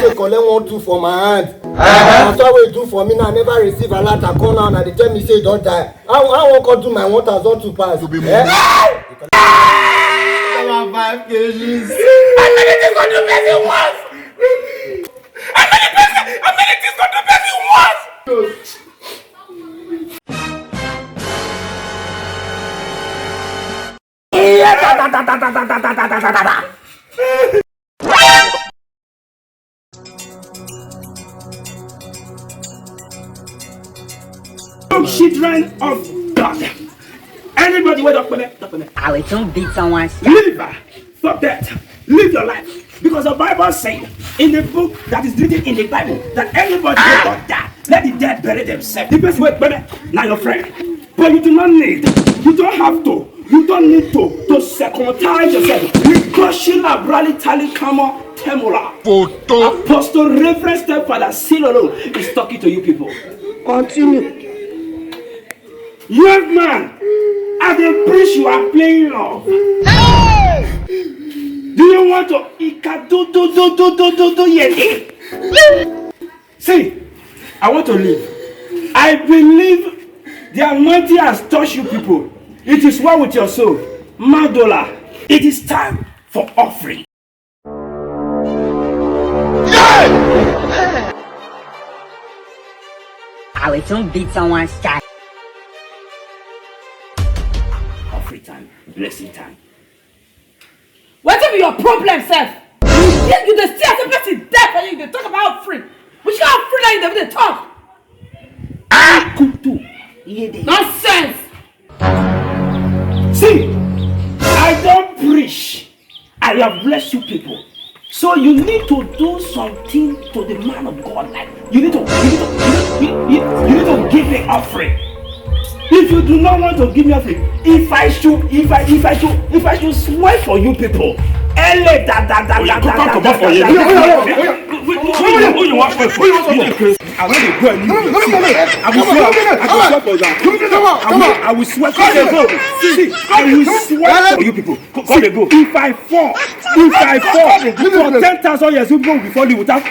take collect 1 2 for my hand. That's what we do for me now. I never receive a lot. I come now and they tell me say you don't die. I won't come do my 1,000 to pass. 5 kgs. How many things got to pay you once? How many things got to pay you once? Children of God. Anybody wait up on it? I will soon beat someone's Live for that. Live your life. Because the Bible says in the book that is written in the Bible that anybody who don't die, let the dead bury themselves. The person wait, baby, now your friend. But you do not need, you don't have to, you don't need to circumcise yourself. Koshila Brali Tali Kama Temula. Apostle Reverend Stepfather Silolo is talking to you people. Continue. Young man, as a priest you are playing off. Do you want to see? I want to live. I believe the anointing has touched you people. It is one with your soul. Madola, it is time for offering. I will soon beat someone's child. Offering time, blessing time. Whatever your problem, self. You the stay as a person dead for you. They talk about free. We should have free like they talk. Nonsense. See, I don't preach. I have blessed you people. So you need to do something to the man of God. Like you need to give me offering. If you do not want to give me offering, if I should swear for you people, I will swear for you people. If I fall for 10,000 years, you go before you without